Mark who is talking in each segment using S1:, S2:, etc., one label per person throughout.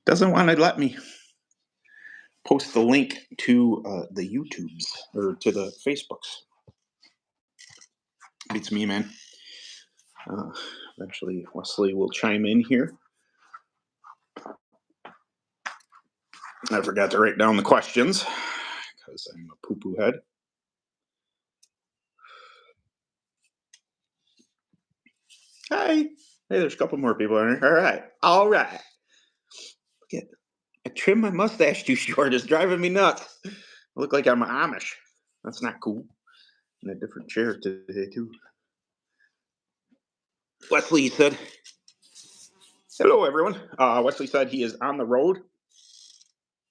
S1: Doesn't want to let me post the link to the YouTubes or to the Facebooks. Beats me, man. Eventually, Wesley will chime in here. I forgot to write down the questions because I'm a poo-poo head. Hi. Hey, there's a couple more people in here. All right. I trimmed my mustache too short. It's driving me nuts. I look like I'm Amish. That's not cool. In a different chair today, too. Wesley said, hello, everyone. Wesley said he is on the road,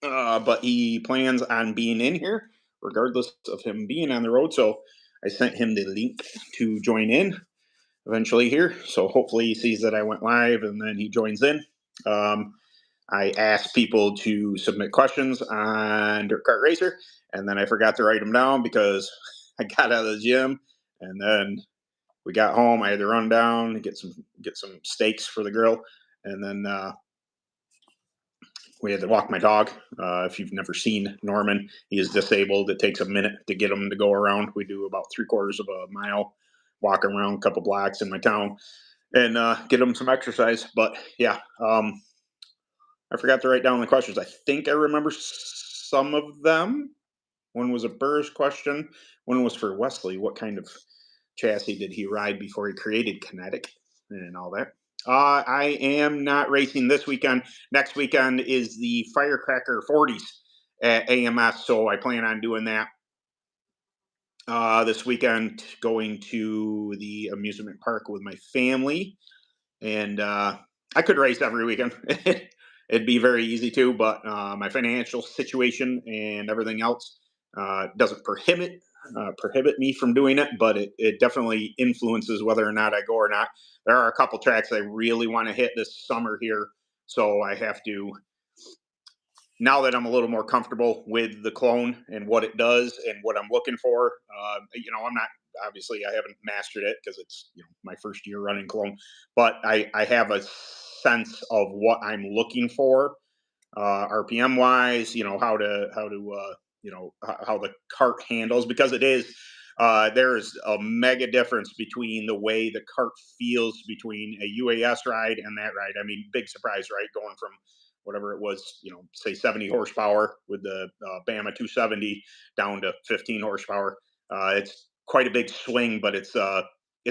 S1: but he plans on being in here regardless of him being on the road. So I sent him the link to join in eventually here. So hopefully he sees that I went live and then he joins in. I asked people to submit questions on Dirt Kart Racer, and then I forgot to write them down because I got out of the gym, and then we got home. I had to run down and get some steaks for the grill, and then we had to walk my dog. If you've never seen Norman, he is disabled. It takes a minute to get him to go around. We do about 3/4 of a mile, walking around a couple blocks in my town, and get him some exercise. But yeah. I forgot to write down the questions. I think I remember some of them. One was a Burrs question. One was for Wesley. What kind of chassis did he ride before he created Kinetic and all that? I am not racing this weekend. Next weekend is the Firecracker 40s at AMS, so I plan on doing that this weekend, going to the amusement park with my family. And I could race every weekend. It'd be very easy to, but my financial situation and everything else doesn't prohibit me from doing it, but it definitely influences whether or not I go or not. There are a couple tracks I really want to hit this summer here, so I have to. Now that I'm a little more comfortable with the clone and what it does and what I'm looking for, I'm not, obviously I haven't mastered it because it's my first year running clone, but I have a sense of what I'm looking for, RPM wise, how the cart handles, because it is, there's a mega difference between the way the cart feels between a UAS ride and that ride. I mean, big surprise, right? Going from whatever it was, say 70 horsepower with the Bama 270 down to 15 horsepower. It's quite a big swing, but it's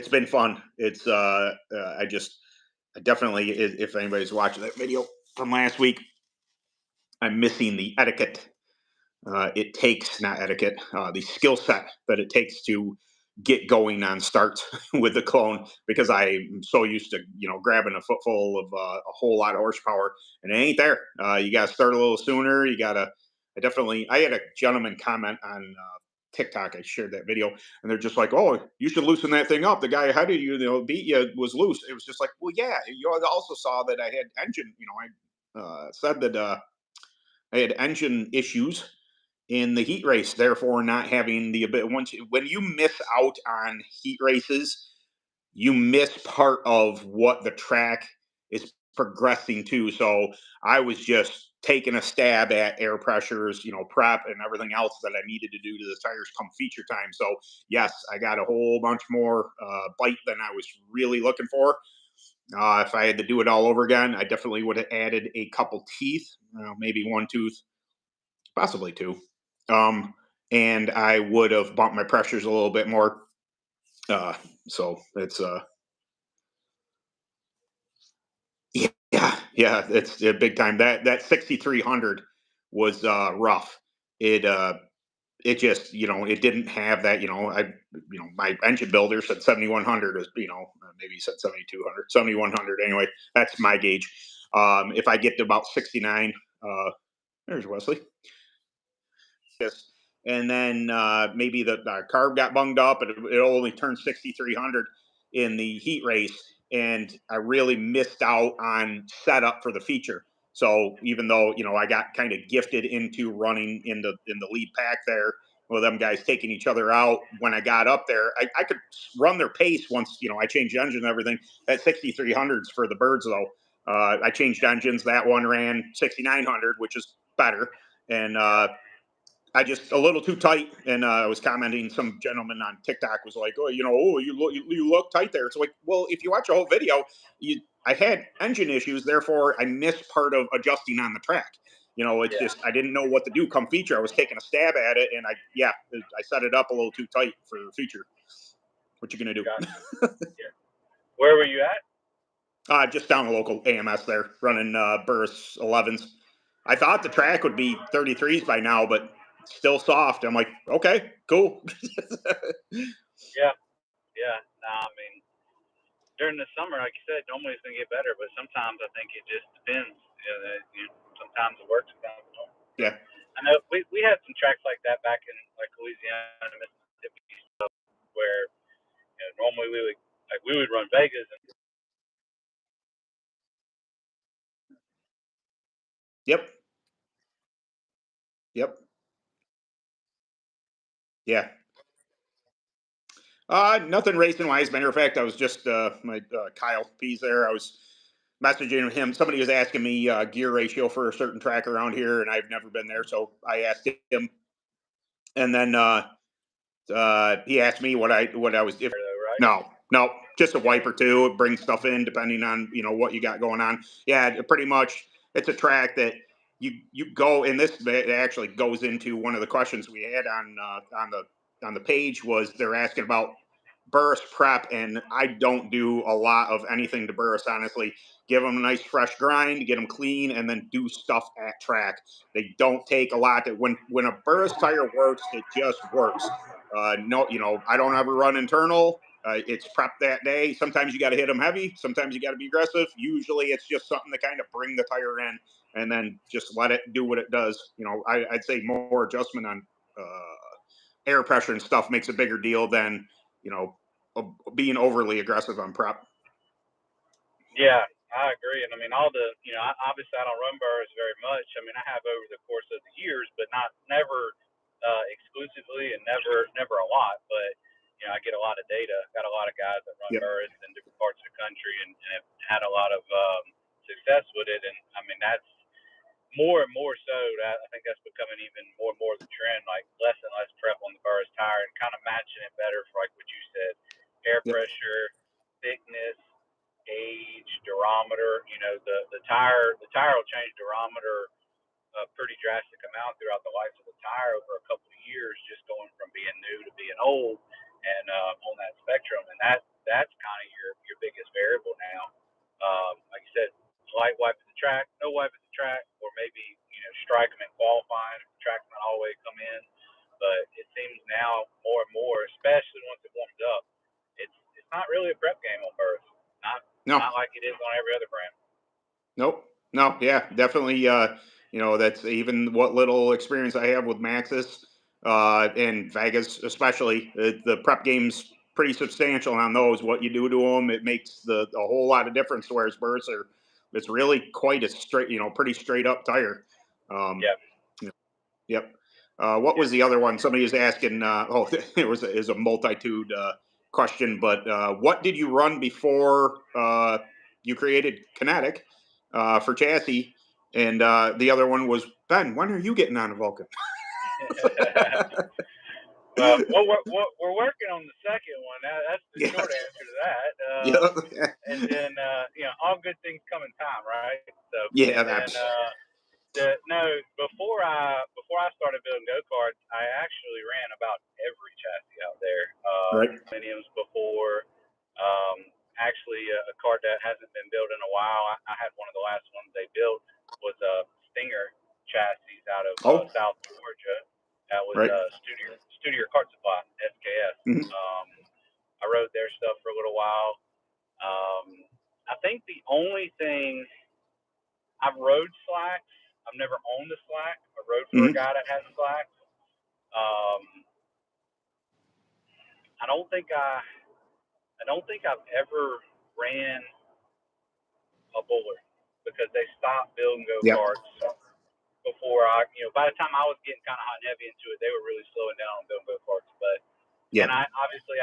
S1: been fun. It's I definitely, if anybody's watching that video from last week, I'm missing the etiquette. It takes, not etiquette, the skill set that it takes to get going on starts with the clone, because I'm so used to grabbing a footful of a whole lot of horsepower, and it ain't there. You got to start a little sooner. You got to. I had a gentleman comment on TikTok. I shared that video, and they're just like, "Oh, you should loosen that thing up. The guy ahead of you, beat you, was loose." It was just like, well, yeah. You also saw that I had engine. I said that I had engine issues in the heat race, therefore not having the ability. When you miss out on heat races, you miss part of what the track is progressing to. So I was just taking a stab at air pressures, prep and everything else that I needed to do to the tires come feature time. So yes, I got a whole bunch more bite than I was really looking for. If I had to do it all over again, I definitely would have added a couple teeth, maybe one tooth, possibly two. And I would have bumped my pressures a little bit more. So it's yeah, it's big time. That 6300 was rough. It just it didn't have that. My engine builder said 7100 is maybe he said 7200, 7100 anyway. That's my gauge. If I get to about 69, there's Wesley. Yes. And then maybe the carb got bunged up, and it only turned 6300 in the heat race, and I really missed out on setup for the feature. So even though I got kind of gifted into running in the lead pack there, with them guys taking each other out, when I got up there, I could run their pace once I changed the engine and everything. That 6300s for the birds though. I changed engines. That one ran 6,900, which is better. And I just a little too tight, and I was commenting. Some gentleman on TikTok was like, "Oh, you look tight there." It's like, well, if you watch the whole video, I had engine issues, therefore I missed part of adjusting on the track. It's
S2: Yeah.
S1: just I didn't know what to do come feature. I was taking a stab at it, and I set it up a little too tight for feature. What you gonna do?
S2: Gotcha. Yeah. Where were you at?
S1: Just down a local AMS there, running Burris 11s. I thought the track would be 33s by now, but still soft. I'm like, okay, cool.
S2: Yeah. Yeah. I mean, during the summer, like you said, normally it's gonna get better, but sometimes I think it just depends. Sometimes it works, sometimes it don't.
S1: Yeah.
S2: I know we had some tracks like that back in like Louisiana, Mississippi, stuff where normally we would run Vegas and
S1: Yep. Yep. Yeah. Nothing racing wise. Matter of fact, I was just my Kyle P's there. I was messaging him. Somebody was asking me gear ratio for a certain track around here, and I've never been there, so I asked him, and then he asked me what I was if
S2: though, right?
S1: no, just a wipe or two. Bring stuff in depending on what you got going on. Yeah, pretty much. It's a track that you go, and this actually goes into one of the questions we had on the page. Was they're asking about burst prep, and I don't do a lot of anything to burst, honestly. Give them a nice fresh grind, get them clean, and then do stuff at track. They don't take a lot. When a burst tire works, it just works. No, I don't ever run internal. It's prep that day. Sometimes you got to hit them heavy. Sometimes you got to be aggressive. Usually it's just something to kind of bring the tire in and then just let it do what it does. I'd say more adjustment on air pressure and stuff makes a bigger deal than you know being overly aggressive on prep.
S2: Yeah, I agree. And I mean, obviously I don't run burrs very much. I mean, I have over the course of the years, but never exclusively and never a lot. But I get a lot of data. Got a lot of guys that run
S1: Yep.
S2: burrs in different parts of the country and have had a lot of success with it. And I mean, that's more and more so. I think that's becoming even more and more the trend. Like less and less prep on the burrs tire and kind of matching it better for like what you said, air
S1: Yep.
S2: pressure, thickness, age, durometer. The tire will change durometer a pretty drastic amount throughout the life of the tire over a couple of years, just going from being new to being old, and on that spectrum. And that's kind of your biggest variable now. Like you said, light wipe at the track, no wipe at the track, or maybe strike them in qualifying if the track's not all the way come in. But it seems now more and more, especially once it warms up, it's not really a prep game on Earth. Not
S1: No.
S2: not like it is on every other brand.
S1: Nope. No. Yeah. Definitely. That's even what little experience I have with Maxis and Vegas, especially. The prep game's pretty substantial on those. What you do to them, it makes a whole lot of difference. Whereas Burst it's really quite a straight, pretty straight up tire. Um,
S2: Yeah.
S1: Yep. What was the other one? Somebody was asking. It was a multitude question, but what did you run before you created Kinetic for chassis? And the other one was Ben. When are you getting on a Vulcan?
S2: Well, we're working on the second one. That's the
S1: Yeah.
S2: short answer to that.
S1: Yeah.
S2: And then all good things come in time, right? So,
S1: Yeah.
S2: and then
S1: That's
S2: no, before I started building go karts, I actually ran about every chassis out there.
S1: right.
S2: Millenniums before. Actually, a kart that hasn't been built in a while. I had one of the last ones they built was a Stinger chassis out of
S1: Oh,
S2: South Georgia. That was
S1: right.
S2: Studio Kart Supply (SKS).
S1: Mhm.
S2: I rode their stuff for a little while. I think the only thing I've rode slacks. I've never owned a slack. I rode for a
S1: Mhm.
S2: guy that had slacks. Um, I don't think I've ever ran a Buller because they stopped building go
S1: Yep.
S2: karts before by the time I was getting kind of hot and heavy into it, they were really slowing down on building go karts. And
S1: Yep.
S2: I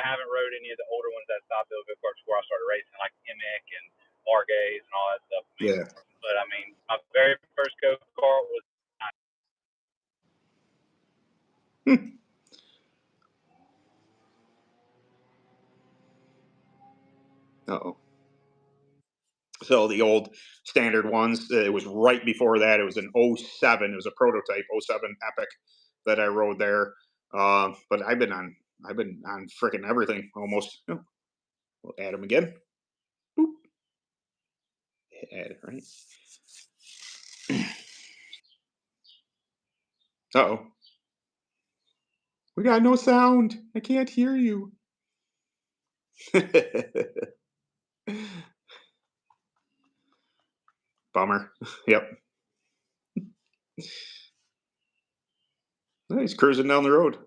S2: haven't rode any of the older ones that stopped building go karts before I started racing, like Emic and Margays and all that stuff. I mean,
S1: Yeah.
S2: but I mean, my very first go kart was.
S1: Uh-oh. So the old standard ones, it was right before that. It was an '07. It was a prototype '07 Epic that I rode there. But I've been on freaking everything almost. Oh, we'll add them again. Boop. Add it, right? Uh-oh. We got no sound. I can't hear you. Bummer. Yep. He's cruising down the road.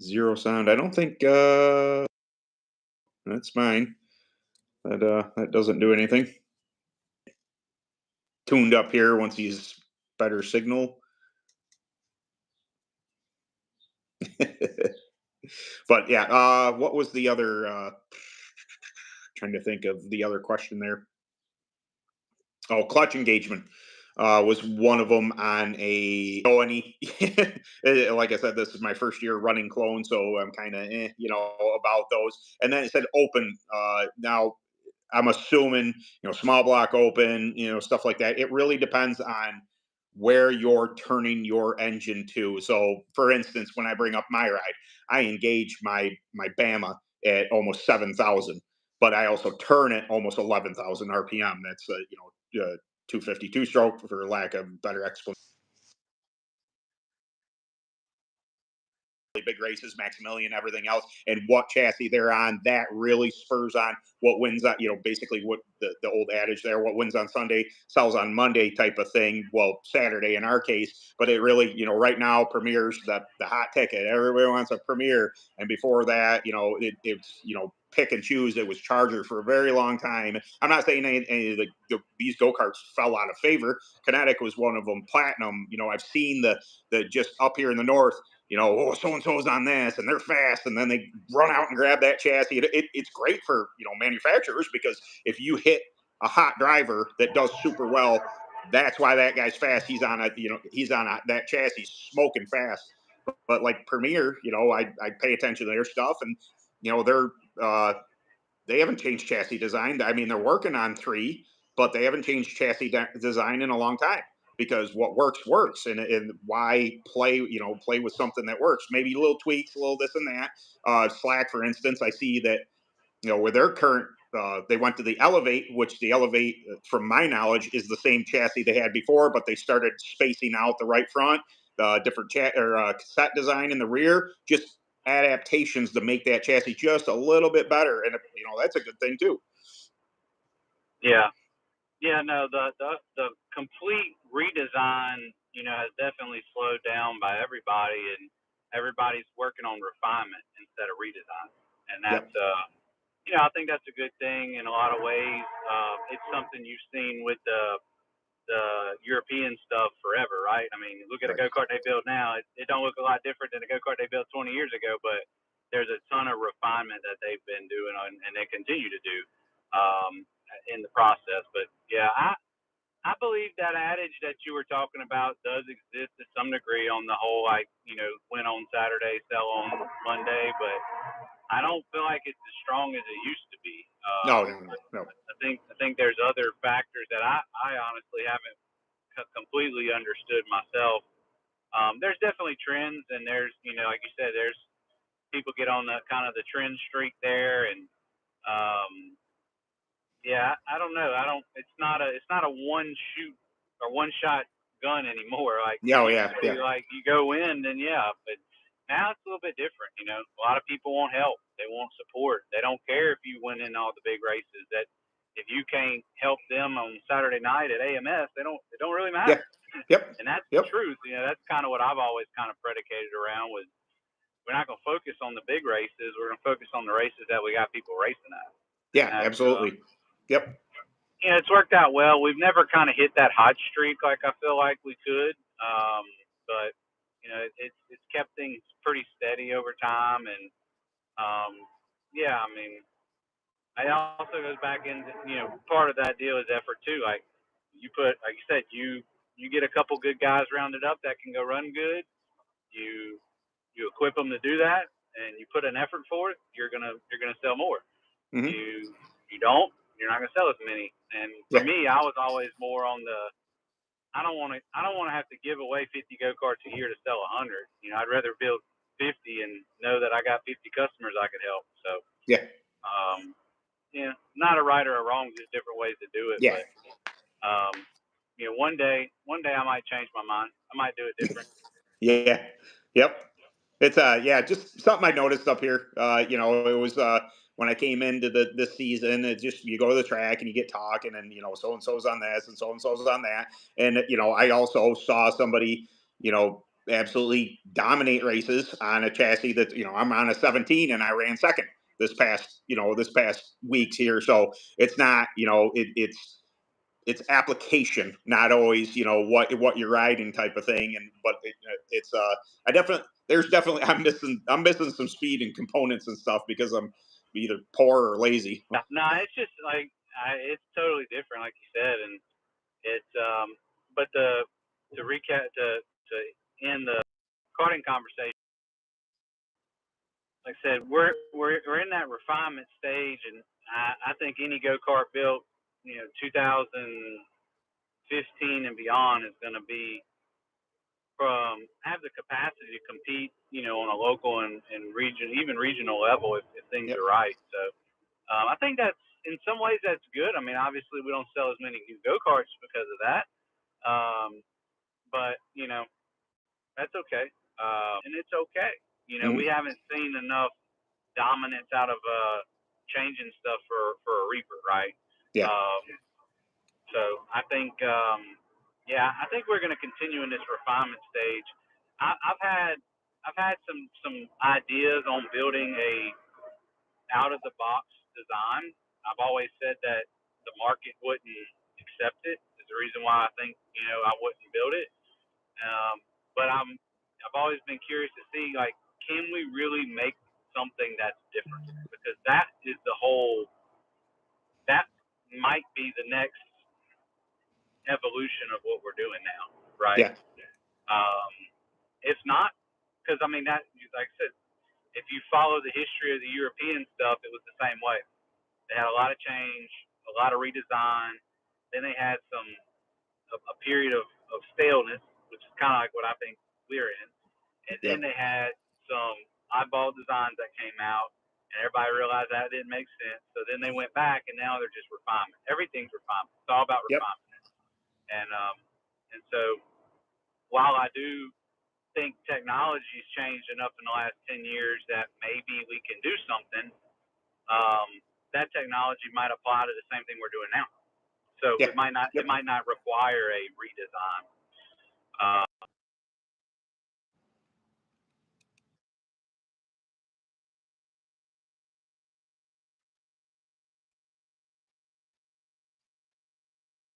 S1: Zero sound. I don't think that's mine. That doesn't do anything. Tuned up here once he's better signal. But yeah, what was the other trying to think of the other question there. Oh, clutch engagement was one of them on a any. Like I said, this is my first year running clone, so I'm kind of about those. And then it said open. Now I'm assuming small block open, stuff like that. It really depends on where you're turning your engine to. So, for instance, when I bring up my ride, I engage my Bama at almost 7,000, but I also turn it almost 11,000 RPM. That's 252 stroke for lack of better explanation. Big races, Maximilian, everything else, and what chassis they're on. That really spurs on what wins on, basically what the old adage there, what wins on Sunday sells on Monday type of thing. Well, Saturday in our case, but it really, right now, Premier's the hot ticket. Everybody wants a Premier. And before that, it's, pick and choose. It was Charger for a very long time. I'm not saying any of these go-karts fell out of favor. Kinetic was one of them. Platinum, I've seen the just up here in the north, oh, so and so's on this, and they're fast, and then they run out and grab that chassis. It's great for manufacturers, because if you hit a hot driver that does super well, that's why that guy's fast. He's on that chassis, smoking fast. But like Premier, I pay attention to their stuff, and they're they haven't changed chassis design. I mean, they're working on 3, but they haven't changed chassis design in a long time, because what works, and why play with something that works? Maybe little tweaks, a little this and that. Slack, for instance, I see that with their current. They went to the Elevate, which the Elevate, from my knowledge, is the same chassis they had before, but they started spacing out the right front, different cassette design in the rear, just adaptations to make that chassis just a little bit better, and that's a good thing too.
S2: Yeah, yeah, no, the complete redesign, has definitely slowed down by everybody, and everybody's working on refinement instead of redesign, and that's
S1: Yep.
S2: I think that's a good thing in a lot of ways. It's something you've seen with the European stuff forever, right? I mean, look at a
S1: Right.
S2: go kart they build now. It don't look a lot different than a go kart they built 20 years ago, but there's a ton of refinement that they've been doing and they continue to do um, in the process. But yeah, I believe that adage that you were talking about does exist to some degree on the whole, like, win on Saturday, sell on Monday, but I don't feel like it's as strong as it used to be.
S1: No, no, no, no.
S2: I think there's other factors that I honestly haven't completely understood myself. There's definitely trends, and there's like you said, there's people get on the kind of the trend streak there, and um, yeah, I don't know. I don't. It's not a one shoot or one shot gun anymore. Like it
S1: Yeah, oh,
S2: used
S1: yeah,
S2: to
S1: yeah,
S2: be, like you go in, then yeah, but now it's a little bit different. A lot of people want help. They want support. They don't care if you win in all the big races. That if you can't help them on Saturday night at AMS, they don't. It don't really
S1: yeah,
S2: matter.
S1: yep,
S2: And that's the
S1: yep,
S2: truth. That's kind of what I've always kind of predicated around was we're not going to focus on the big races. We're going to focus on the races that we got people racing at. And
S1: yeah,
S2: that's
S1: absolutely, yep,
S2: it's worked out well. We've never kind of hit that hot streak like I feel like we could, but it's kept things pretty time, and yeah, I mean, it also goes back into, part of that deal is effort too. Like like you said, you get a couple good guys rounded up that can go run good. You equip them to do that, and you put an effort for it. You're gonna sell more.
S1: Hmm.
S2: You don't, you're not gonna sell as many. And for
S1: Yeah.
S2: me, I was always more on the, I don't want to have to give away 50 go karts a year to sell 100. I'd rather build 50 and know that I got 50 customers I could help. So,
S1: Yeah.
S2: um, not a right or a wrong, just different ways to do it.
S1: Yeah.
S2: But one day I might change my mind. I might do it different.
S1: Yeah. Yep. It's yeah, just something I noticed up here. It was when I came into this season, it just you go to the track and you get talking and so and so's on this and so's on that. And I also saw somebody, absolutely dominate races on a chassis that, I'm on a 17 and I ran second this past weeks here. So it's not, it's application, not always what you're riding type of thing. And but it's I definitely there's definitely I'm missing some speed and components and stuff because I'm either poor or lazy.
S2: No, it's just like it's totally different, like you said, and it's But to recap to end the karting conversation, like I said, we're in that refinement stage, and I think any go kart built 2015 and beyond is going to be from have the capacity to compete, on a local and regional level if things
S1: Yep.
S2: are right. So I think that's in some ways that's good. I mean, obviously we don't sell as many new go karts because of that, but that's okay, and it's okay. We
S1: Hmm.
S2: haven't seen enough dominance out of changing stuff for a Reaper, right?
S1: Yeah.
S2: Um, so yeah, I think we're going to continue in this refinement stage. I've had some ideas on building a out of the box design. I've always said that the market wouldn't accept it. Is the reason why I think I wouldn't build it. But I've always been curious to see, like, can we really make something that's different? Because that might be the next evolution of what we're doing now, right?
S1: Yeah.
S2: Um, if not, because I mean that, like I said, if you follow the history of the European stuff, it was the same way. They had a lot of change, a lot of redesign. Then they had a period of staleness, which is kind of like what I think we're in. And then
S1: Yep.
S2: they had some eyeball designs that came out, and everybody realized that didn't make sense. So then they went back, and now they're just refinement. Everything's refinement. It's all about
S1: Yep.
S2: refinement. And so while I do think technology's changed enough in the last 10 years that maybe we can do something, um, that technology might apply to the same thing we're doing now. So
S1: Yeah.
S2: it
S1: Yep.
S2: might not require a redesign. Uh,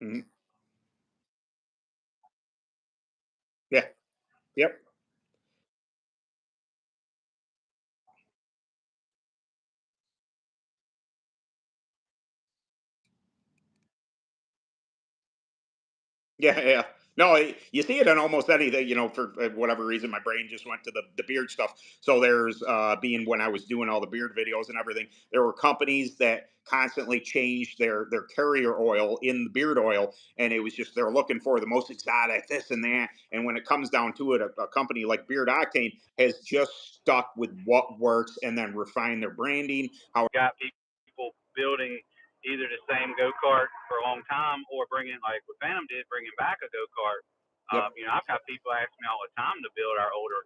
S1: Hmm. Yeah. Yep. Yeah, yeah. No, you see it in almost anything, for whatever reason, my brain just went to the beard stuff. So there's being when I was doing all the beard videos and everything, there were companies that constantly changed their carrier oil in the beard oil, and it was just they're looking for the most exotic this and that. And when it comes down to it, a company like Beard Octane has just stuck with what works and then refined their branding. How
S2: got people building either the same go kart for a long time or bringing, like what Phantom did, bringing back a go kart.
S1: Yep.
S2: I've got people ask me all the time to build our older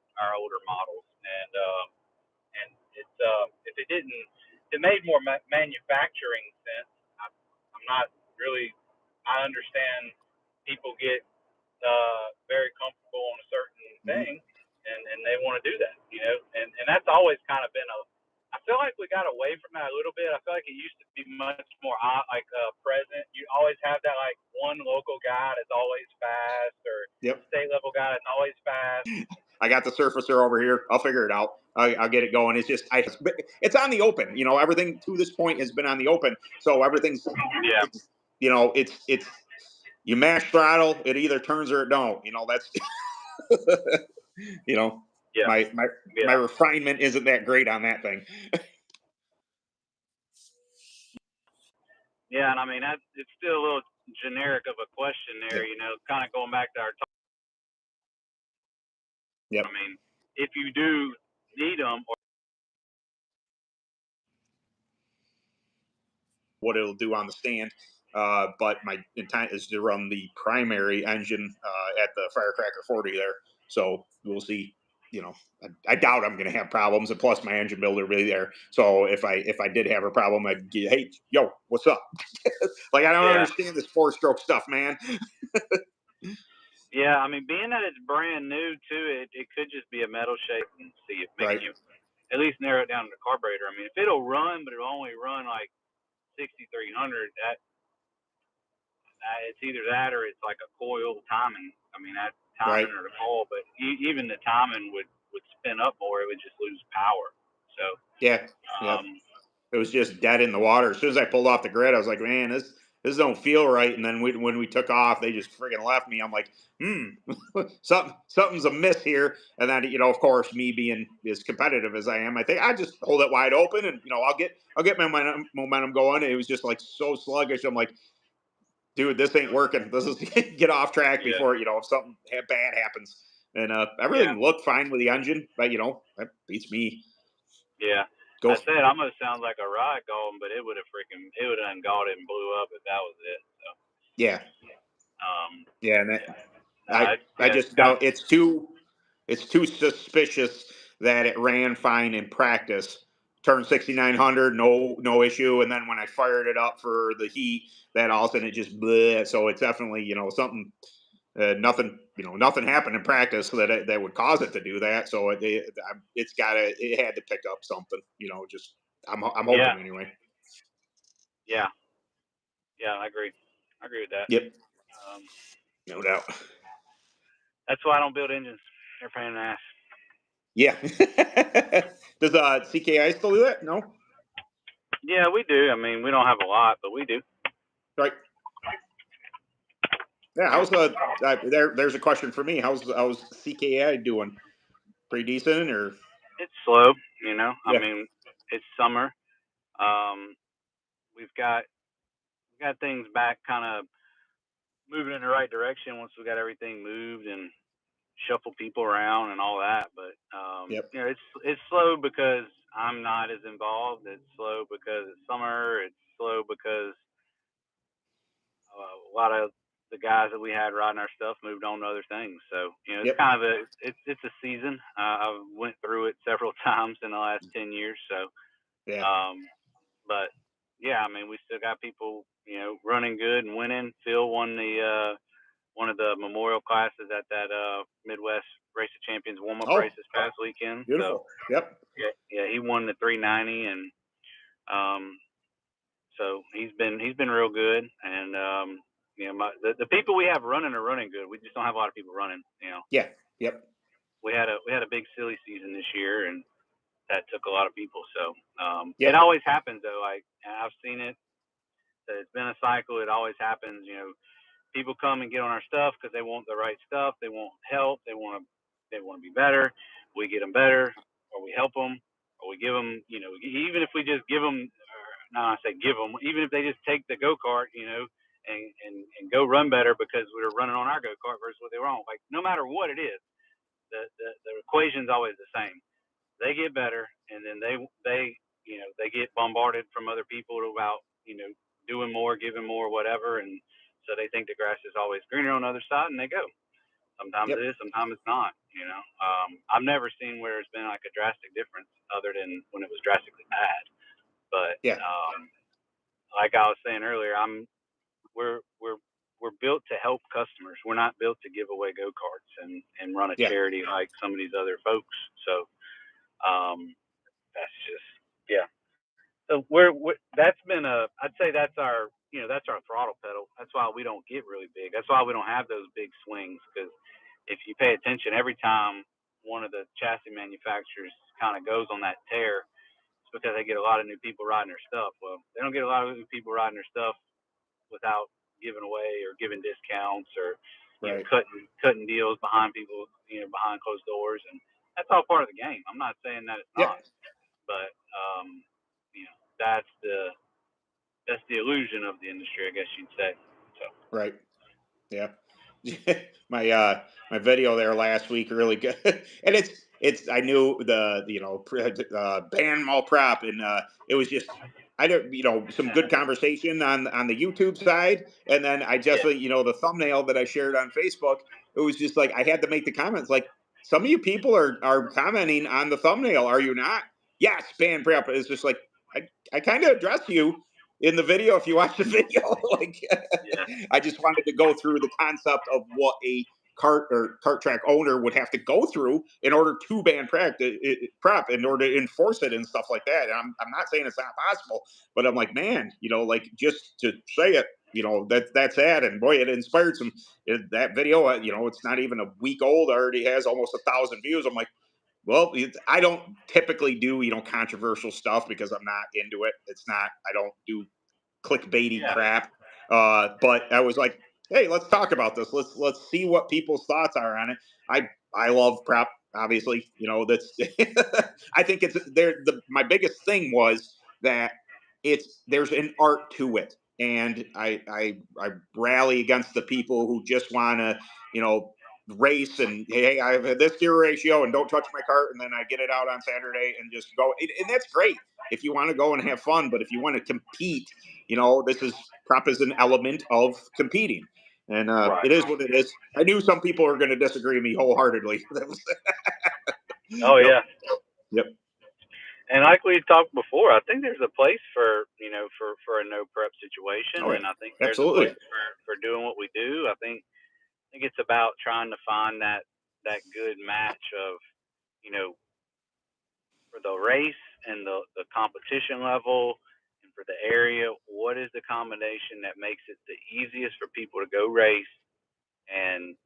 S2: models, and it's if it didn't, it made more manufacturing sense. I'm not really. I understand people get very comfortable on a certain
S1: Hmm.
S2: thing, and they want to do that, and that's always kind of been a. I feel like we got away from that a little bit. I feel like it used to be much more present. You always have that like one local guy that's always fast, or
S1: Yep.
S2: state level guy that's always fast.
S1: I got the surfacer over here. I'll figure it out. I'll get it going. It's just it's on the open. You know, everything to this point has been on the open, so everything's
S2: Yeah.
S1: it's you know it's you mash throttle, it either turns or it don't. You know, that's you know
S2: Yeah.
S1: my
S2: Yeah.
S1: refinement isn't that great on that thing.
S2: Yeah. And I mean, it's still a little generic of a question there,
S1: Yep.
S2: kind of going back to our talk. I
S1: Yep.
S2: mean, if you do need them, or
S1: What it'll do on the stand. But my intent is to run the primary engine at the Firecracker 40 there. So we'll see. You know, I doubt I'm going to have problems, and plus my engine builder will be there. So if I did have a problem, I'd get, hey, yo, what's up? Like I don't
S2: yeah.
S1: understand this 4-stroke stuff, man.
S2: Yeah, I mean, being that it's brand new too, it could just be a metal shake and see if maybe
S1: Right,
S2: you at least narrow it down to the carburetor. I mean, if it'll run, but it'll only run like 6,300, it's either that or it's like a coil timing. I mean, that
S1: right.
S2: timing or the coil, but even the timing would spin up more. It would just lose power. So,
S1: Yeah, yeah.
S2: um,
S1: It was just dead in the water. As soon as I pulled off the grid, I was like, man, this don't feel right. And then when we took off, they just friggin' left me. I'm like, something's amiss here. And then of course, me being as competitive as I am, I think I just hold it wide open, and I'll get my momentum going. It was just like so sluggish. I'm like, dude, this ain't working. This is get off track
S2: yeah,
S1: before if something bad happens. And
S2: yeah,
S1: everything looked fine with the engine, but that beats me.
S2: yeah.
S1: Go,
S2: I said I almost sounds like a riot going, but it would have ungalled it and blew up if that was it. So,
S1: yeah,
S2: um,
S1: yeah, and that, I
S2: yeah, it's
S1: just
S2: kind of,
S1: don't. It's too suspicious that it ran fine in practice. Turned 6,900, no issue, and then when I fired it up for the heat, that all of a sudden it just bleh. So it's definitely something. Nothing happened in practice that would cause it to do that. So it had to pick up something. Just I'm
S2: yeah,
S1: hoping anyway.
S2: yeah, yeah. I agree with that.
S1: Yep,
S2: Um,
S1: no doubt.
S2: that's why I don't build engines. They're a pain in the ass.
S1: Yeah. Does CKI still do that? No.
S2: Yeah, we do. I mean, we don't have a lot, but we do.
S1: Right. Yeah,
S2: Yeah.
S1: there's a question for me. How's CKI doing? Pretty decent or
S2: It's slow, I
S1: yeah,
S2: mean, it's summer. Um, we've got things back kind of moving in the right direction once we got everything moved and shuffle people around and all that. But
S1: yep,
S2: it's slow because I'm not as involved. It's slow because it's summer. It's slow because a lot of the guys that we had riding our stuff moved on to other things. So it's
S1: yep,
S2: kind of it's a season. I've went through it several times in the last 10 years. So,
S1: yeah.
S2: um, but yeah, I mean we still got people running good and winning. Phil won the one of the memorial classes at that Midwest Race of Champions warm up race
S1: Oh,
S2: this past weekend. So
S1: beautiful. Yep,
S2: yeah, he won the 390 and um, so he's been real good, and the people we have running are running good. We just don't have a lot of people running.
S1: yeah, yep,
S2: We had a big silly season this year, and that took a lot of people. So it
S1: yep,
S2: always happens though. I've seen it. It's been a cycle. It always happens. People come and get on our stuff because they want the right stuff. They want help. They want to be better. We get them better, or we help them, or we give them. Even if we just give them, no, I say give them. Even if they just take the go kart, and go run better because we're running on our go kart versus what they were on. Like no matter what it is, the equation's always the same. They get better, and then they get bombarded from other people about doing more, giving more, whatever, and so they think the grass is always greener on the other side, and they go. Sometimes it
S1: yep,
S2: is, sometimes it's not. I've never seen where it's been like a drastic difference, other than when it was drastically bad. But
S1: yeah,
S2: like I was saying earlier, we're we're we're built to help customers. We're not built to give away go karts and run a
S1: yeah,
S2: charity like some of these other folks. So um, that's just yeah. So that's been I'd say that's our throttle pedal. That's why we don't get really big. That's why we don't have those big swings, because if you pay attention, every time one of the chassis manufacturers kind of goes on that tear, it's because they get a lot of new people riding their stuff. Well, they don't get a lot of new people riding their stuff without giving away or giving discounts or
S1: Right.
S2: cutting deals behind people, behind closed doors, and that's all part of the game. I'm not saying that it's
S1: Yep.
S2: not, but that's the illusion of the industry, I guess you'd say. So
S1: Right. Yeah. my my video there last week really good. And it's I knew band mall prop, and it was just I don't some good conversation on the YouTube side, and then I just
S2: yeah,
S1: the thumbnail that I shared on Facebook, it was just like I had to make the comments like, some of you people are commenting on the thumbnail, are you not? Yes, band prep. It's just like I kind of address you in the video if you watch the video. Like,
S2: yeah,
S1: I just wanted to go through the concept of what a cart track owner would have to go through in order to ban prep, in order to enforce it and stuff like that. And I'm not saying it's not possible, but I'm like, man, like, just to say it, that's sad. And boy, it inspired that video. It's not even a week old, already has almost 1,000 views. I'm like, well, I don't typically do controversial stuff because I'm not into it. It's not. I don't do clickbaity
S2: yeah,
S1: crap. But I was like, hey, let's talk about this. Let's see what people's thoughts are on it. I love prep, obviously. That's I think it's there. My biggest thing was that there's an art to it, and I rally against the people who just want to race, and hey, I have this gear ratio and don't touch my cart, and then I get it out on Saturday and just go, and that's great if you want to go and have fun. But if you want to compete, this is prep is an element of competing, and
S2: right.
S1: it is what it is. I knew some people are going to disagree with me wholeheartedly.
S2: Oh
S1: Yep,
S2: yeah,
S1: yep.
S2: and like we talked before, I think there's a place for for a no prep
S1: Oh
S2: situation,
S1: yeah,
S2: and I think there's a
S1: absolutely.
S2: place for doing what we do. I think it's about trying to find that good match of you know for the race and the competition level and for the area, what is the combination that makes it the easiest for people to go race and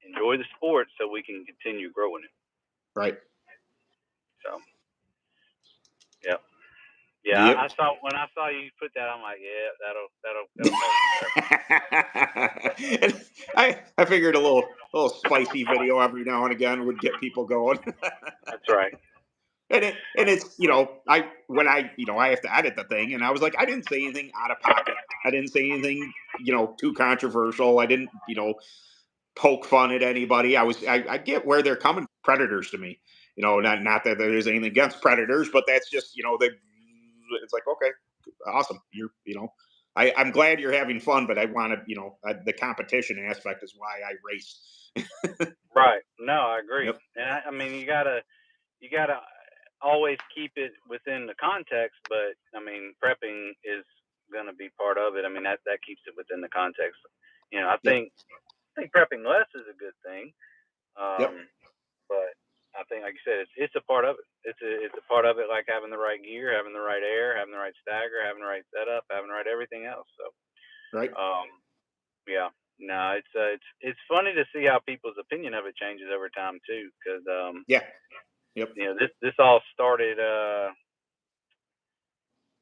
S2: enjoy the sport so we can continue growing it.
S1: Right.
S2: So yeah. Yeah, I
S1: Yep.
S2: saw when I saw you put that, I'm like, yeah, that'll go from there.
S1: And I figured a little spicy video every now and again would get people going.
S2: That's right.
S1: It's I when I have to edit the thing, and I was like, I didn't say anything out of pocket. I didn't say anything too controversial. I didn't poke fun at anybody. I get where they're coming. Predators to me, not that there's anything against predators, but that's just they. It's like, okay, awesome. I'm glad you're having fun, but I want to the competition aspect is why I race.
S2: Right. No, I agree.
S1: Yep.
S2: And I mean, you gotta always keep it within the context, but I mean, prepping is gonna be part of it. I mean, that keeps it within the context. I
S1: Yep.
S2: think prepping less is a good thing.
S1: Yep.
S2: But I think, like you said, it's a part of it. It's a part of it, like having the right gear, having the right air, having the right stagger, having the right setup, having the right everything else. So,
S1: Right.
S2: um, yeah, no, it's funny to see how people's opinion of it changes over time too, because
S1: Yeah. Yep.
S2: this all started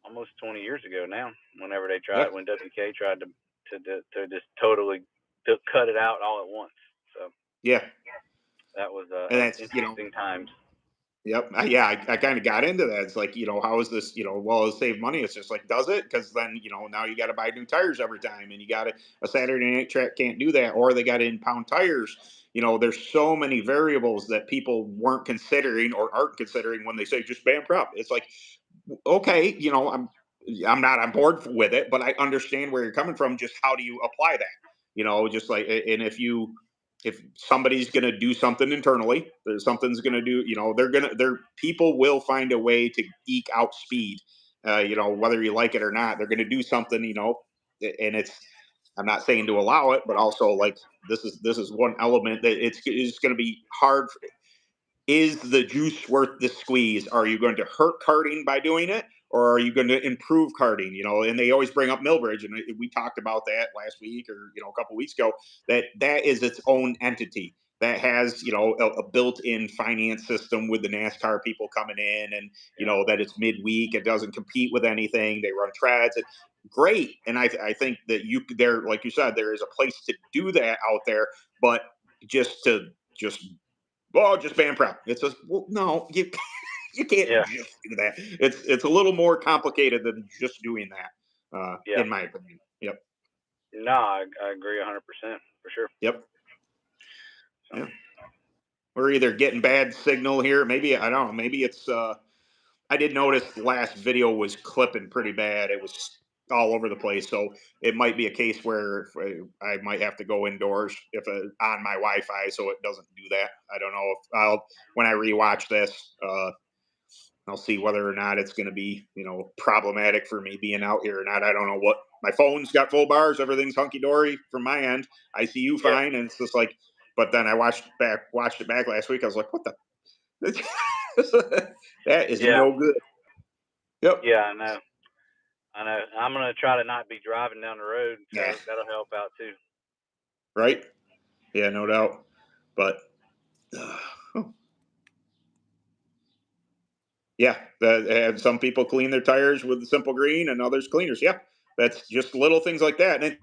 S2: almost 20 years ago now. Whenever
S1: Yeah.
S2: when WK tried to just totally to cut it out all at once. So
S1: Yeah.
S2: that
S1: And
S2: was
S1: that's
S2: interesting times.
S1: yep. Yeah, I kind of got into that. It's like, how is this, well, it'll save money. It's just like, does it? Because then, now you got to buy new tires every time, and you got to, a Saturday night track can't do that, or they got to impound tires. There's so many variables that people weren't considering or aren't considering when they say just ban prep. It's like, okay, I'm not on board with it, but I understand where you're coming from. Just how do you apply that? Just like, and if somebody's going to do something internally, there's something's going to do, people will find a way to eke out speed. Whether you like it or not, they're going to do something, and I'm not saying to allow it, but also like this is one element that it's going to be hard. Is the juice worth the squeeze? Are you going to hurt karting by doing it, or are you going to improve karting? And they always bring up Millbridge, and we talked about that last week, or a couple weeks ago. That is its own entity. that has, a built-in finance system with the NASCAR people coming in, and
S2: Yeah.
S1: that it's midweek, it doesn't compete with anything, they run trads, great. And I think that there, like you said, there is a place to do that out there, but just to just ban prep. It's just, well, no, you can't
S2: Yeah.
S1: just do that. It's a little more complicated than just doing that,
S2: Yeah.
S1: in my opinion. Yep.
S2: No, I agree 100% for sure.
S1: Yep.
S2: So
S1: Yeah. We're either getting bad signal here. Maybe I don't know. Maybe it's. I did notice the last video was clipping pretty bad. It was all over the place. So it might be a case where if I might have to go indoors if on my Wi-Fi, so it doesn't do that. I don't know if I'll when I rewatch this. I'll see whether or not it's going to be, problematic for me being out here or not. I don't know what my phone's got full bars. Everything's hunky dory from my end. I see you
S2: yeah.
S1: fine. And it's just like, but then I watched it back last week. I was like, what the, that is
S2: Yeah.
S1: no good. Yep.
S2: Yeah. I know. I know. I'm gonna try to not be driving down the road,
S1: Yeah.
S2: so that'll help out too.
S1: Right. Yeah, no doubt. But, yeah, and some people clean their tires with simple green, and others cleaners. Yeah, that's just little things like that. And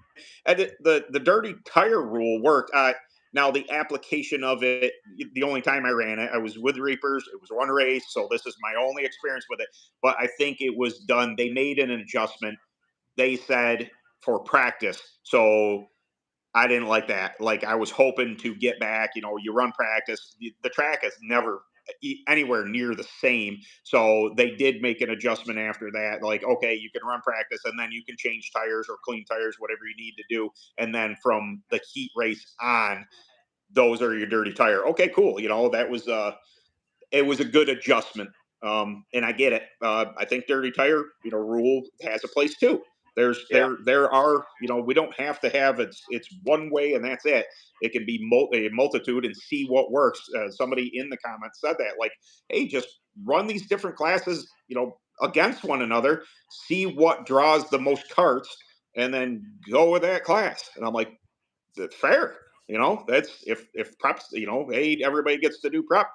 S1: the dirty tire rule worked. Now the application of it, the only time I ran it, I was with Reapers. It was one race, so this is my only experience with it. But I think it was done. They made an adjustment. They said for practice. So I didn't like that. Like I was hoping to get back. You run practice. The track is never anywhere near the same. So they did make an adjustment after that. Like, okay, you can run practice, and then you can change tires or clean tires, whatever you need to do. And then from the heat race on, those are your dirty tire. Okay, cool. That was it was a good adjustment. And I get it. I think dirty tire, rule has a place too.
S2: Yeah.
S1: There are, we don't have to have it's one way and that's it. It can be a multitude and see what works. Somebody in the comments said that, like, hey, just run these different classes, against one another, see what draws the most carts, and then go with that class. And I'm like, that's fair. That's if preps, hey, everybody gets to do prep.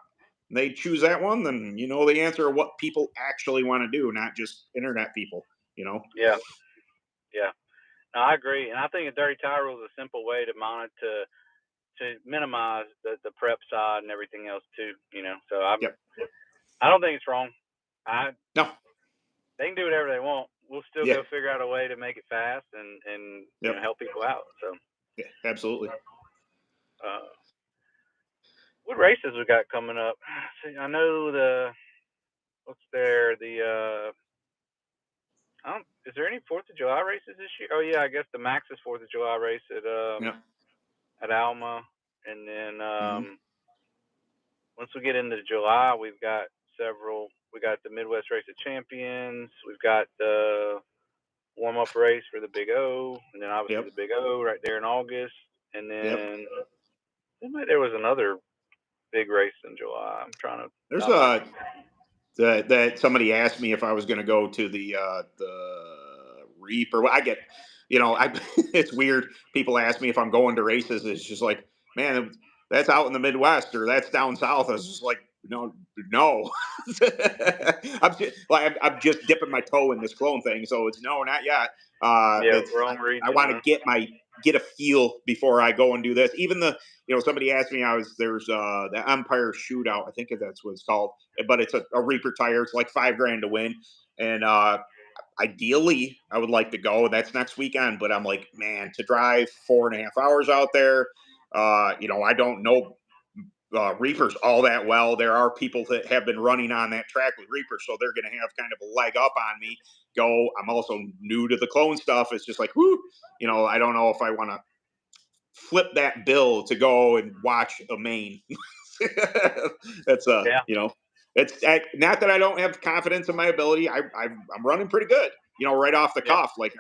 S1: They choose that one, then the answer of what people actually want to do, not just internet people. You know.
S2: Yeah. Yeah. No, I agree, and I think a dirty tire rule is a simple way to monitor to minimize the prep side and everything else too. So
S1: Yep.
S2: I don't think it's wrong. I
S1: No.
S2: They can do whatever they want. We'll still
S1: Yeah.
S2: go figure out a way to make it fast and
S1: Yep.
S2: help people out. So
S1: Yeah. Absolutely.
S2: uh, what races we got coming up? See, I know what's there I don't, is there any 4th of July races this year? Oh yeah, I guess the Max's 4th of July race
S1: Yeah.
S2: at Alma, and then
S1: Hmm.
S2: once we get into July, we've got several. We got the Midwest Race of Champions. We've got the warm up race for the Big O, and then obviously
S1: Yep.
S2: the Big O right there in August, and
S1: Yep.
S2: then there was another big race in July. I'm trying to
S1: There's
S2: top my.
S1: that somebody asked me if I was going to go to the Reaper. I get, I it's weird. People ask me if I'm going to races. It's just like, man, that's out in the Midwest or that's down south. I was just like, no, no. I'm just dipping my toe in this clone thing, so it's no, not yet.
S2: Yeah,
S1: It's
S2: wrong
S1: I
S2: region,
S1: want to
S2: huh?
S1: get a feel before I go and do this. Even somebody asked me, there's the Empire Shootout. I think that's what it's called, but it's a Reaper tire. It's like $5,000 to win, and ideally I would like to go. That's next weekend, but I'm like, man, to drive 4.5 hours out there. I don't know Reapers all that well. There are people that have been running on that track with Reapers, so they're going to have kind of a leg up on me. I'm also new to the clone stuff. It's just like, whoo, I don't know if I want to flip that bill to go and watch a main. That's
S2: Yeah,
S1: it's not that I don't have confidence in my ability. I'm running pretty good, right off the
S2: yeah,
S1: cuff. Like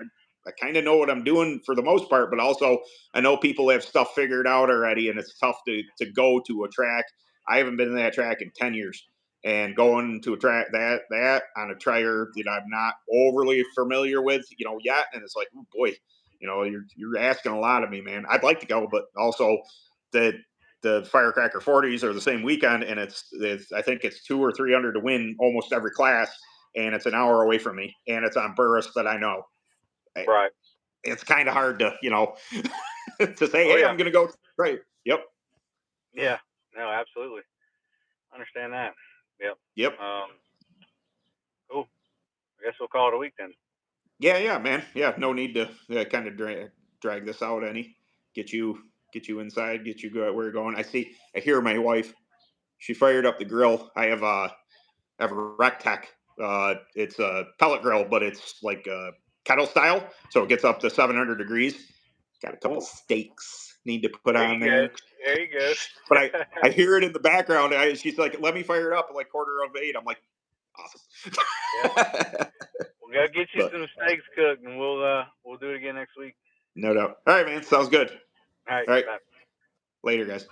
S1: I kind of know what I'm doing for the most part, but also I know people have stuff figured out already, and it's tough to go to a track. I haven't been in that track in 10 years, and going to a track that on a tire that I'm not overly familiar with, yet, and it's like, oh boy, you're asking a lot of me, man. I'd like to go, but also the the Firecracker 40s are the same weekend, and it's I think it's 2 or 3 under to win almost every class, and it's an hour away from me, and it's on Burris that I know.
S2: Right.
S1: It's kind of hard to to say,
S2: Oh
S1: hey,
S2: yeah.
S1: I'm gonna go. Right. Yep.
S2: Yeah. No, absolutely. Understand that. Yep.
S1: Yep.
S2: Um, cool. I guess we'll call it a week then.
S1: Yeah, yeah, man. Yeah, no need to kind of drag this out any. Get you inside. Get you go where you're going. I hear my wife. She fired up the grill. I have a Rectech. It's a pellet grill, but it's like kettle style, so it gets up to 700 degrees. Got a couple
S2: Ooh.
S1: steaks need to put
S2: There
S1: on
S2: you go.
S1: there,
S2: There you go.
S1: but I hear it in the background. She's like, "Let me fire it up at like 7:45." I'm like,
S2: Yeah.
S1: "Awesome."
S2: We'll go get you
S1: But
S2: some steaks cooked, and we'll do it again next week.
S1: no doubt. All right, man. Sounds good.
S2: All right.
S1: All right,
S2: Bye.
S1: later, guys.